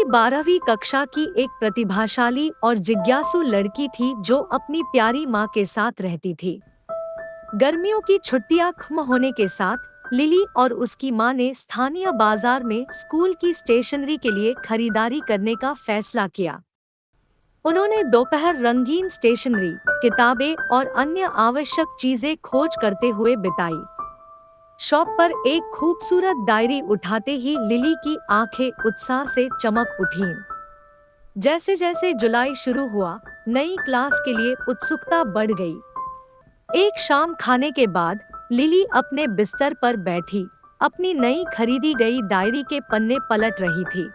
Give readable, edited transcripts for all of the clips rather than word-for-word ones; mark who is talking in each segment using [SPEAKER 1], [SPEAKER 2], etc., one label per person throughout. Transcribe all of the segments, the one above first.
[SPEAKER 1] 12वीं कक्षा की एक प्रतिभाशाली और जिज्ञासु लड़की थी जो अपनी प्यारी माँ के साथ रहती थी। गर्मियों की छुट्टियां खत्म होने के साथ लिली और उसकी माँ ने स्थानीय बाजार में स्कूल की स्टेशनरी के लिए खरीदारी करने का फैसला किया। उन्होंने दोपहर रंगीन स्टेशनरी, किताबें और अन्य आवश्यक चीजें खोज करते हुए बिताई। शॉप पर एक खूबसूरत डायरी उठाते ही लिली की आंखें उत्साह से चमक उठीं। जैसे जैसे जुलाई शुरू हुआ, नई क्लास के लिए उत्सुकता बढ़ गई। एक शाम खाने के बाद लिली अपने बिस्तर पर बैठी अपनी नई खरीदी गई डायरी के पन्ने पलट रही थी।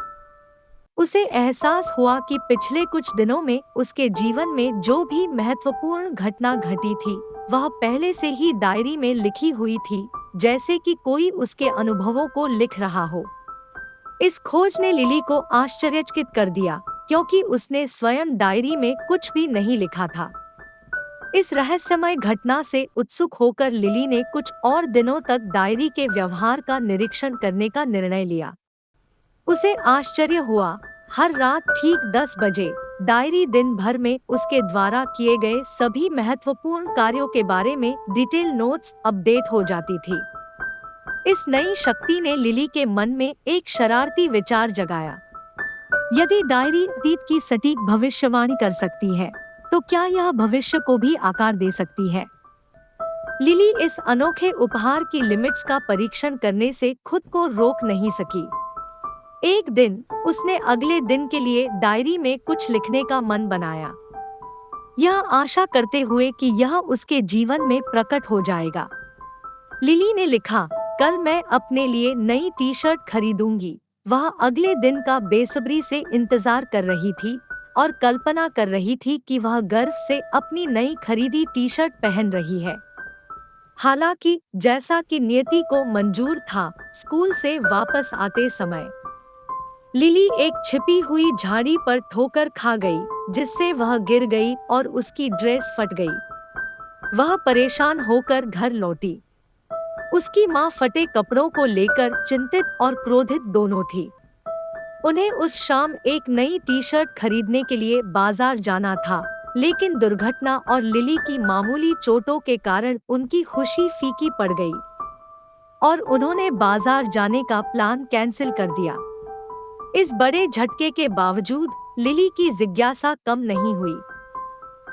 [SPEAKER 1] उसे एहसास हुआ कि पिछले कुछ दिनों में उसके जीवन में जो भी महत्वपूर्ण घटना घटी थी, वह पहले से ही डायरी में लिखी हुई थी, जैसे कि कोई उसके अनुभवों को लिख रहा हो। इस खोज ने लिली को आश्चर्यचकित कर दिया, क्योंकि उसने स्वयं डायरी में कुछ भी नहीं लिखा था। इस रहस्यमय घटना से उत्सुक होकर लिली ने कुछ और दिनों तक डायरी के व्यवहार का निरीक्षण करने का निर्णय लिया। उसे आश्चर्य हुआ, हर रात ठीक 10 बजे डायरी दिन भर में उसके द्वारा किए गए सभी महत्वपूर्ण कार्यों के बारे में डिटेल नोट्स अपडेट हो जाती थी। इस नई शक्ति ने लिली के मन में एक शरारती विचार जगाया। यदि डायरी अतीत की सटीक भविष्यवाणी कर सकती है, तो क्या यह भविष्य को भी आकार दे सकती है? लिली इस अनोखे उपहार की लिमिट्स का परीक्षण करने से खुद को रोक नहीं सकी। एक दिन उसने अगले दिन के लिए डायरी में कुछ लिखने का मन बनाया, यह आशा करते हुए कि यह उसके जीवन में प्रकट हो जाएगा। लिली ने लिखा, कल मैं अपने लिए नई टी शर्ट खरीदूंगी। वह अगले दिन का बेसब्री से इंतजार कर रही थी और कल्पना कर रही थी कि वह गर्व से अपनी नई खरीदी टी शर्ट पहन रही है। हालांकि जैसा कि नियति को मंजूर था, स्कूल से वापस आते समय लिली एक छिपी हुई झाड़ी पर ठोकर खा गई, जिससे वह गिर गई और उसकी ड्रेस फट गई। वह परेशान होकर घर लौटी। उसकी माँ फटे कपड़ों को लेकर चिंतित और क्रोधित दोनों थी। उन्हें उस शाम एक नई टी शर्ट खरीदने के लिए बाजार जाना था, लेकिन दुर्घटना और लिली की मामूली चोटों के कारण उनकी खुशी फीकी पड़ गई और उन्होंने बाजार जाने का प्लान कैंसिल कर दिया। इस बड़े झटके के बावजूद लिली की जिज्ञासा कम नहीं हुई।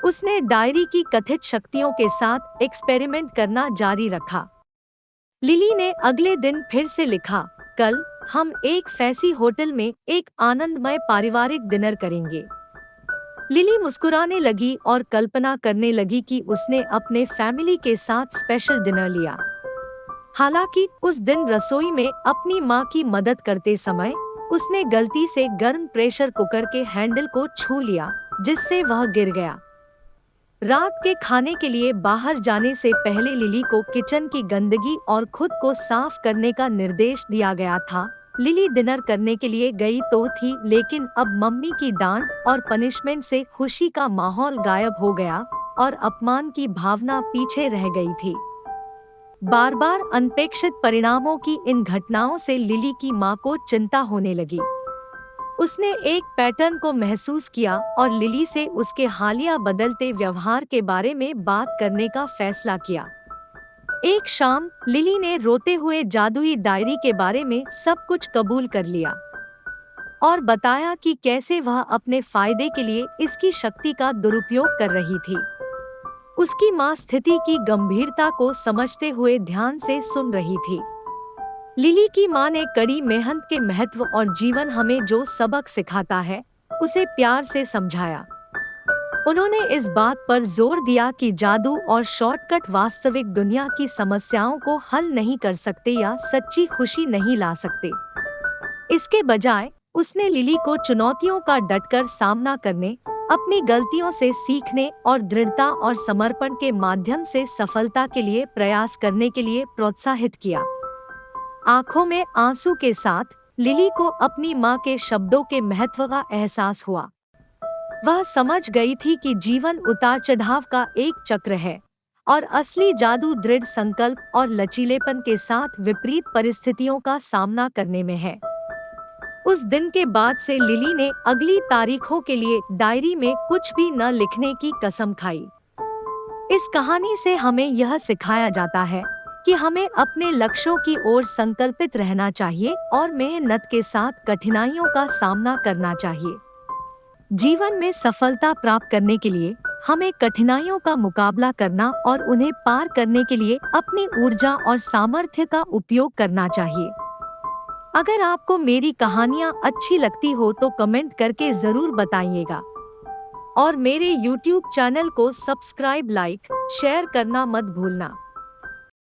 [SPEAKER 1] उसने डायरी की कथित शक्तियों के साथ एक्सपेरिमेंट करना जारी रखा। लिली ने अगले दिन फिर से लिखा, कल हम एक फैंसी होटल में एक आनंदमय पारिवारिक डिनर करेंगे। लिली मुस्कुराने लगी और कल्पना करने लगी कि उसने अपने फैमिली के साथ स्पेशल डिनर लिया। हालांकि उस दिन रसोई में अपनी माँ की मदद करते समय उसने गलती से गर्म प्रेशर कुकर के हैंडल को छू लिया, जिससे वह गिर गया। रात के खाने के लिए बाहर जाने से पहले लिली को किचन की गंदगी और खुद को साफ करने का निर्देश दिया गया था। लिली डिनर करने के लिए गई तो थी, लेकिन अब मम्मी की डांट और पनिशमेंट से खुशी का माहौल गायब हो गया और अपमान की भावना पीछे रह गई थी। बार बार अनपेक्षित परिणामों की इन घटनाओं से लिली की माँ को चिंता होने लगी। उसने एक पैटर्न को महसूस किया और लिली से उसके हालिया बदलते व्यवहार के बारे में बात करने का फैसला किया। एक शाम लिली ने रोते हुए जादुई डायरी के बारे में सब कुछ कबूल कर लिया और बताया कि कैसे वह अपने फायदे के लिए इसकी शक्ति का दुरुपयोग कर रही थी। उसकी माँ स्थिति की गंभीरता को समझते हुए ध्यान से सुन रही थी। लिली की माँ ने कड़ी मेहनत के महत्व और जीवन हमें जो सबक सिखाता है, उसे प्यार से समझाया। उन्होंने इस बात पर जोर दिया कि जादू और शॉर्टकट वास्तविक दुनिया की समस्याओं को हल नहीं कर सकते या सच्ची खुशी नहीं ला सकते। इसके बजाय उसने लिली को चुनौतियों का डटकर सामना करने, अपनी गलतियों से सीखने और दृढ़ता और समर्पण के माध्यम से सफलता के लिए प्रयास करने के लिए प्रोत्साहित किया। आंखों में आंसू के साथ लिली को अपनी माँ के शब्दों के महत्व का एहसास हुआ। वह समझ गई थी कि जीवन उतार चढ़ाव का एक चक्र है और असली जादू दृढ़ संकल्प और लचीलेपन के साथ विपरीत परिस्थितियों का सामना करने में है। उस दिन के बाद से लिली ने अगली तारीखों के लिए डायरी में कुछ भी न लिखने की कसम खाई। इस कहानी से हमें यह सिखाया जाता है कि हमें अपने लक्ष्यों की ओर संकल्पित रहना चाहिए और मेहनत के साथ कठिनाइयों का सामना करना चाहिए। जीवन में सफलता प्राप्त करने के लिए हमें कठिनाइयों का मुकाबला करना और उन्हें पार करने के लिए अपनी ऊर्जा और सामर्थ्य का उपयोग करना चाहिए। अगर आपको मेरी कहानियाँ अच्छी लगती हो तो कमेंट करके जरूर बताइएगा और मेरे YouTube चैनल को सब्सक्राइब, लाइक, शेयर करना मत भूलना।